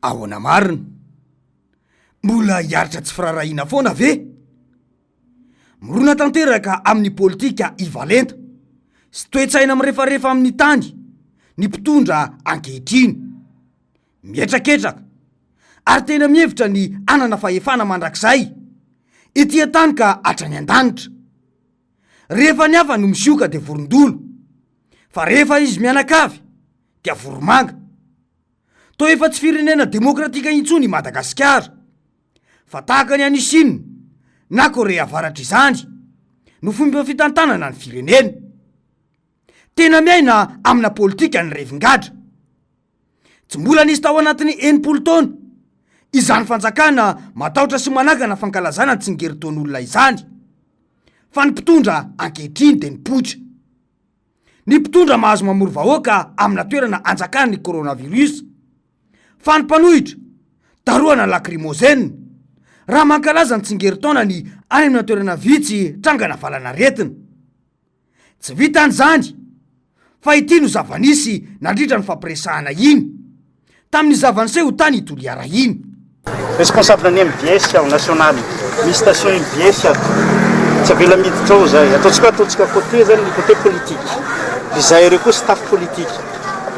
ahoana marina, mbola hiaritra tsy firarahina foana ve? Mirona tanteraka amin'ny politika ivalenta sy toetsaina mirefarefa amin'ny tany ny mpitondra ankehitriny, mietraketraka ary tena mihevitra ny anana fahefana mandrakizay etỳ tany ka hatrany an-danitra. Rehefa ny hafa no misioka dia vorondolo, fa rehefa izy mianakavy dia voromanga. Toa efa tsy firenena demokratika intsony i Madagasikara, fa tahaka ny any Chine na Korea avaratra izany no fomba fitantanana ny firenena. Tena miaina amina politika ny revin-gadra. Tsy mbola nisy tao anatin'ny 80 taona izany fanjakana matahotra sy manakana fankalazana ny tsingeritaon'olona izany, fa ny mpitondra ankehitriny dia nipoitra. Ny mpitondra mahazo mamoro vahoaka amina toerana anjakana ny coronavirus, fa ny mpanohitra daroana lacrymogène raha mankalaza ny tsingeritaona ny any amina toerana vitsy trangana valana retina. Tsy vitan'izany fa ity no zavanisy nandritra ny fampiresahana iny tamin'ny zavaniseho tany Itoliara iny. Responsable ny MBS ao national, misy station MBS ato. Tsy avela miditra ao zay. Ataontsika côté zany ny côté politique. Izay ireo koa staff politique.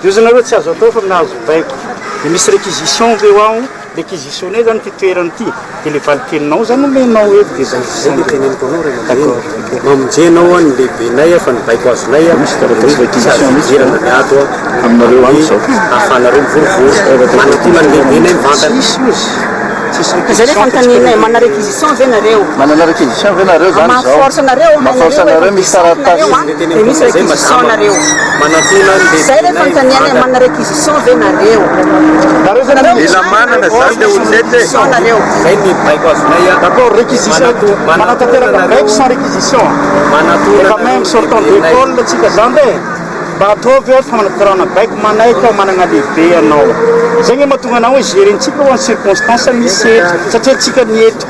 Io zany nareo tsy azo atao fa nahazo baiko. Dia misy réquisition aveo ao, réquisitionné zany ty toerany ty. Dia le valiteninao zany omenao eto dia zay le teneniko anao ray aman-dreny. Mamonjenao any lehibenay fa ny baiko azonay réquisition ny ato aminareo any zao. ahafahanareo mivorivory. Manatona ny lehibenay mivantana. Zay le fantaninay mana réquisition ve nareo? Manana réquisition ve nareo zany zao. Maforce nareo, maforce nareo misy taratasy. Dia misy réquisition nareo. Manatona ny Zay le fantaninay mana réquisition ve nareo? Nareo zany mila manana zany le olonete. Nareo. Zay ny baiko azonay. D'accord, réquisition. Manatanteraka baiko sans réquisition. Manatona Quand même sortant d'école tsika zany de mba ataovy ao famanatarana baiko manaiky ao manana lehibe ianao. Zay ny mahatonga anao hoe gérentsika ho any circonstance misy eto satria tsika ny eto.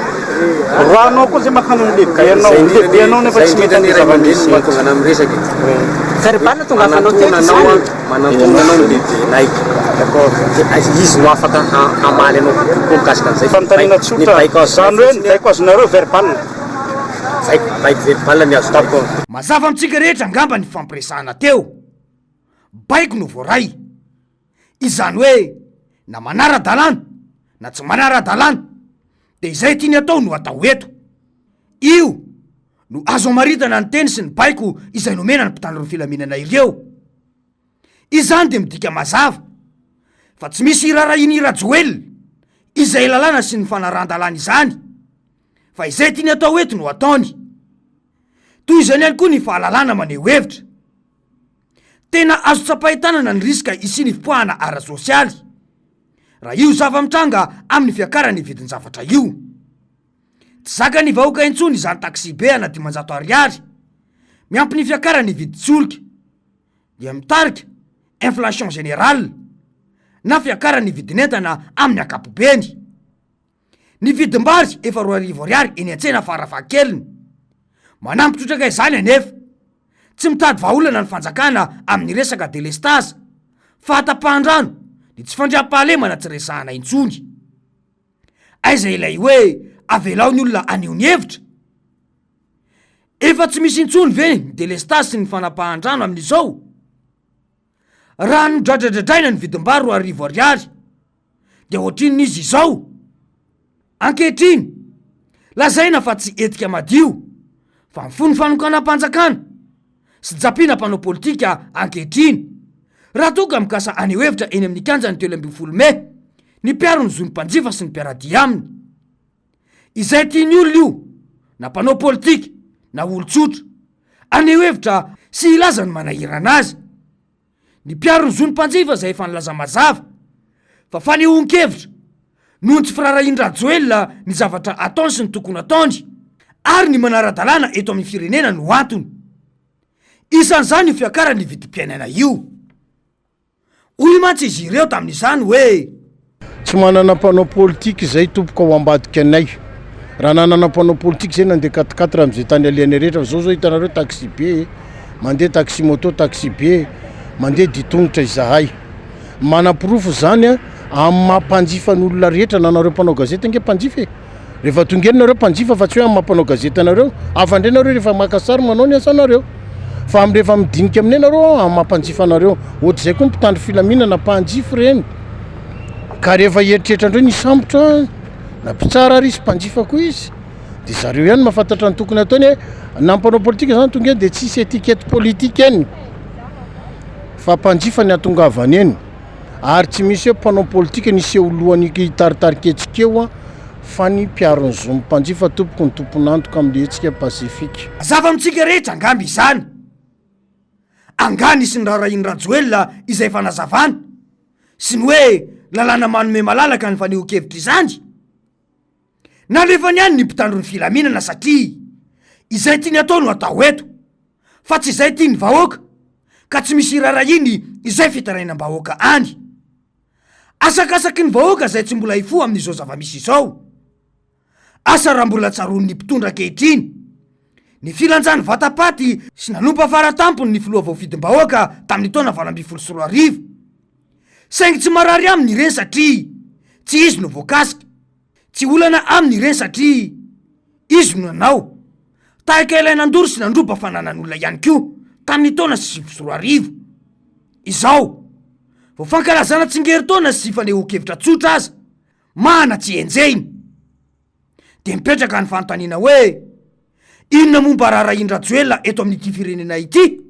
Rahanao koa zay makano ny lehibe ianao. Lehibe ianao nefa tsy mety amin'ny zava-misy mahatonga anao miresaky. Verbal tonga afanao teto manatona anao ny lehibenay. D'accord. Izy no afaka hamaly anao kokoa mikasika an'izay. Fantanina tsotra zany hoe ny baiko azonareo verbal. Baiko verbal ny azo tako. Mazava amintsika rehetra angamba ny fampiresahana teo. Baiko no voaray. Izany hoe na manara-dalàna na tsy manara-dalàna dia izay tiany atao no atao eto. Io no azo amaritana ny teny sy ny baiko izay nomena ny mpitandro ny filaminana ireo. Izany dia midika mazava fa tsy misy irarahiny irajoely izay lalàna sy ny fanaran-dalàna izany, fa izay tiany atao eto no ataony. Toy izany ihany koa ny fahalalàna maneho hevitra. Tena azo tsapahitanana ny riska isiny fipoahana ara-sosialy raha io zava-mitranga amin'ny fiakarany vidiny zavatra io. Tsy zaka ny vahoaka intsony izany taxi be ana 500 ariary miampy ny fiakarany vidin-tsolika dia mitarika inflation générale na fiakarany vidin'entana amin'ny ankapobeny. Ny vidim-bary efa 2,000 ariary eny an-tsena farafahakeliny. Manampitrotraka izany anefa tsy mitady vahaolana ny fanjakana amin'ny resaka delestaza fa hatapahan-drano ny tsy fandriam-pahalemana tsy resahana intsony. Aiza ilay hoe avelao ny olona anio ny hevitra? Efa tsy misy intsony ve ny delestaza sy ny fanapahan-drano amin'izao? Raha nodradradradraina ny vidim-bary 2,000 ariary dia ohatrin'izy izao. Ankehitriny lazaina fa tsy etika madio fa mifony fanokana-panjakana sy japina mpanao politika ankehitriny. Raha toka mikasa aneo hevitra eny amin'ny kanjany 17 Mey ny mpiaro ny zonim-panjifa sy ny mpiaradia aminy. Izay tiany olona io na mpanao politika na olon-tsotra aneo hevitra sy ilaza ny manahirana azy. Ny mpiaro ny zonim-panjifa izay efa nilaza mazava fa fanehoan-kevitra noho ny tsy firarahin-drajoelona ny zavatra ataony sy ny tokony ataony ary ny manara-dalàna eto amin'ny firenena no antony. Isan'izany io fiakarany vidim-piainana io. Hoy mantsy izy ireo tamin'izany hoe tsy manana mpanao politika izay tompoko ao ambadika anay. Raha nanana mpanao politika izay nandeha 4x4 amin'izay tany aliany rehetra. Zao hitanareo taxi be, mandeha taxi moto taxi be, mandeha ditongotra izahay. Manam-pirofo zany amin'ny mampanjifa ny olona rehetra na anareo mpanao gazety ange mpanjifa rehefa tongeninareo mpanjifa fa tsy hoe amin'ny mampanao gazety anareo afandre nareo rehefa makasary manao ny asanareo fa rehefa midinika amin'ny anareo amin'ny mampanjifa anareo ohatr'izay koa mpitandro filaminana mpanjify reny ka rehefa eritreritra andreo ny sambotra na mpitsara ary izy mpanjifa koa izy de zareo ihany mahafantatra ny tokony ataony hoe na mpanao politika zany tonga eny de tsisy etikety politika eny fa mpanjifa ny atongavany eny ary tsy misy hoe mpanao politika nisy eo lohany hitaritariketsikeo fa ny mpiaron'ny zo mpanjifa tompoko ny tompon'antoka amin'le etsika pasifika zava amitsika rehetra angamby izany angany sy ny raharainy rajoelona izay fanazavana sy ny hoe lalàna manome malalaka ny fanehokevitra izany na lefa ny any ny mpitandro ny filaminana satria izay tia ny atao no atao eto fa tsy izay tia ny vahoaka ka tsy misy raharainy izay fitarainam-bahoaka any asakasaky ny vahoaka zay tsy mbola hifo amin'izao zava-misy izao asa raha mbola tsaron'ny mpitondra ankehitriny ny filanjany vatapaty sy nanompa faratampony ny filoha vaofidim-bahoaka tamin'ny taona 2024 saingy tsy marary aminy ireny satria tsy izy no voakasika tsy olana aminy ireny satria izy no nanao tahaka ilay nandoro sy nandroba fananan'olona ihany koa tamin'ny taona 2024 izao vofankalazana tsingery taona sy fanehokevitra tsotra aza mana tsy enjehiny de mipetraka ny fanontaniana hoe inona momba raharahin-drajoelona eto amin'ity firenena ity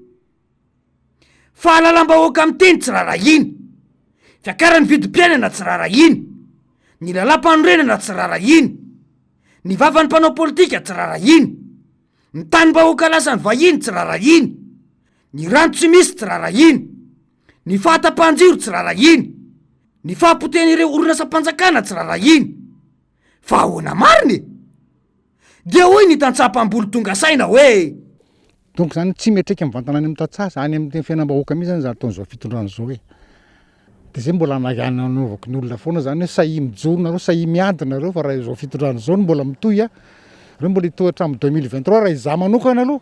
fahalalam-bahoaka amin'ny teny tsy raharahiny fiakarany vidim-piainana tsy raharahiny ny lalam-panorenana tsy raharahiny ny vavan'ny mpanao politika tsy raharahiny ny tany-bahoaka lasany vahiny tsy raharahiny ny rano tsy misy tsy raharahiny ny fahatam-panjiro tsy raharahiny ny fahampoten'ireo orinasa-panjakana tsy raharahiny fa ahoana mariny dia hoy ny tantsapam-bolo tonga saina hoe donc zany tsy metraiky mivantana any amin'ny tantsasa any amin'ny fiainam-bahoaka mihitsy zany ataon'izao fitondrana zao hoe de zay mbola nanovako ny olona foana zany hoe sahi mijoro nareo sahi miady nareo fa raha izao fitondrana zao no mbola mitohy a reo mbola hitohatra amin'ny 2023 raha izaho manokana aloha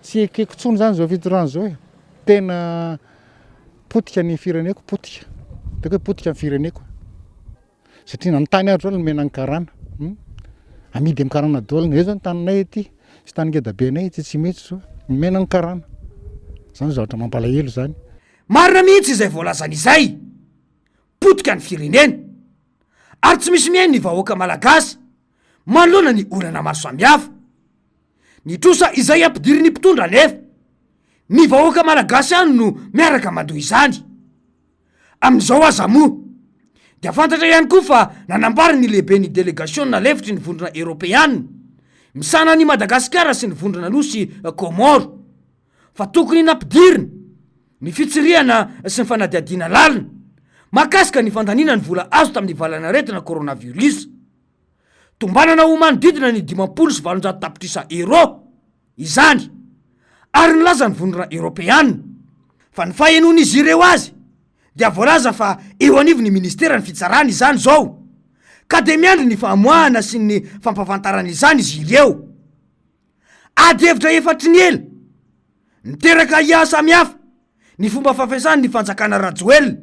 tsy ekeko tsony zany zao fitondrana zao hoe tena potika ny fireneko potika teko hoe potika ny fireneko satria nanontany ahatra no mena ny karana amidy amin'ny karana daolina eo zany taninay ety sy tany ngedabenay ety tsy mety zao mena ny karana zany zavatra mampalahelo zany marina mihitsy izay voalazana izay potika ny firenena ary tsy misy mihainy ny vahoaka malagasy manoloana ny olana maro samihafa ny trosa izay ampidiry ny mpitondra nefa ny vahoaka malagasy any no miaraka mandoha izany amin'izao aza moa dia fantatra ihany koa fa nanambary ny lehibe ny délégation na lefitry ny vondrona européanne misana ny madagasikara sy ny vondrona nosy komoro fa tokony nampidirina ny fitsirihana sy ny fanadiadiana lalina makasika ny fandaniana ny vola azo tamin'ny valana retina coronavirus tombanana ho manodidina ny 570 tapitrisa euro izany ary nylaza ny vondrona européanne fa ny fahenon'izy ireo azy dia voalaza fa eo anivo ny ministera ny fitsarana izany zao ka de miandry ny fahamoahana sy ny fampafantarana izany izy ireo ady hevitra efatry ny ela niteraka ia samihafa ny fomba fampiasany ny fanjakana rajoelona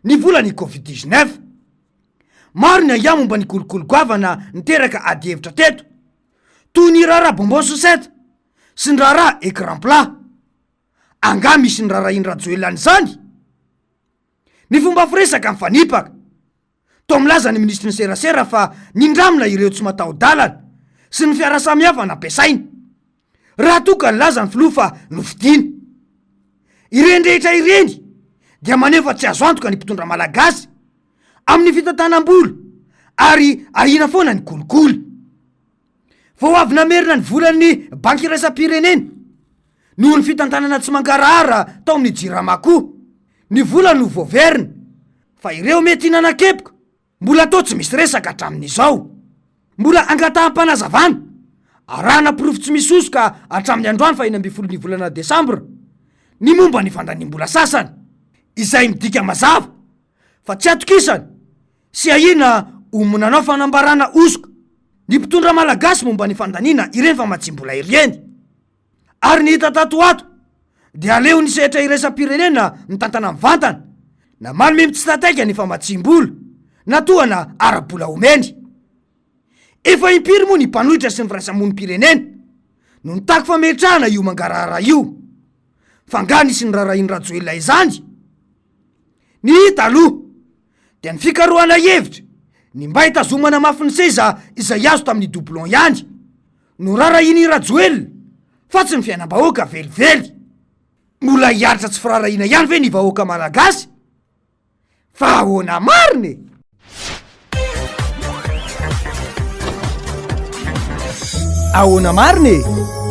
ny vola ny covid-19 maro ny aia momba ny kolokolo goavana niteraka ady hevitra teto toy ny raharaha bonbon soseta sy ny raharaha écran plat anga misy ny raharahin rajoelany zany ny fomba firesaka mifanipaka to milaza ny ministry ny serasera fa nindramina ireo tsy mataho-dalana sy ny fiara samihafa nampiasaina raha toka ny laza ny filoha fa nofidiana ireny rehetra ireny dia manefa tsy azo antoka ny mpitondra malagasy amin'ny fitantanam-bola ary ahina foana ny kolikoly vao avy namerina ny volan'ny banky iraisam-pirenena noho ny fitantanana tsy mankarahara tao amin'ny jirama koa ny vola no voaverina fa ireo mety hinana-kepoka mbola atao tsy misy resaka hatramin'izao mbola angataham-panazavana arahana pirofo tsy misy ka hatramin'ny androany fa 12 volana desambra ny momba ny fandaniam-bola sasany izay midika mazava fa tsy atokisany sy ahina omonanao fanambarana osoka ny mpitondra malagasy momba ny fandaniana ireny fa matsim-bola ireny ary ny hita tato ato dia aleo ny sehatra iraisam-pirenena ny tantana mivantana na manome mitsitataika ny famatsim-bola natoana arabola omeny. Efa impiry moa ny mpanohitra sy ny firaisamonim-pirenena no nitaky fametrahana io mangarahara io, fa nga nisy ny rarainy rajoelona izany. Ny hita aloha dia ny fikarohana hevitra ny mba hitazomana mafy ny seza izay azo tamin'ny doublon ihany no rarainy rajoelona fa tsy ny fiainam-bahoaka velively. Mola hiaritra tsy firarahiana ihany ve ny vahoaka malagasy? Fa ahoana mariny? Ahoana mariny?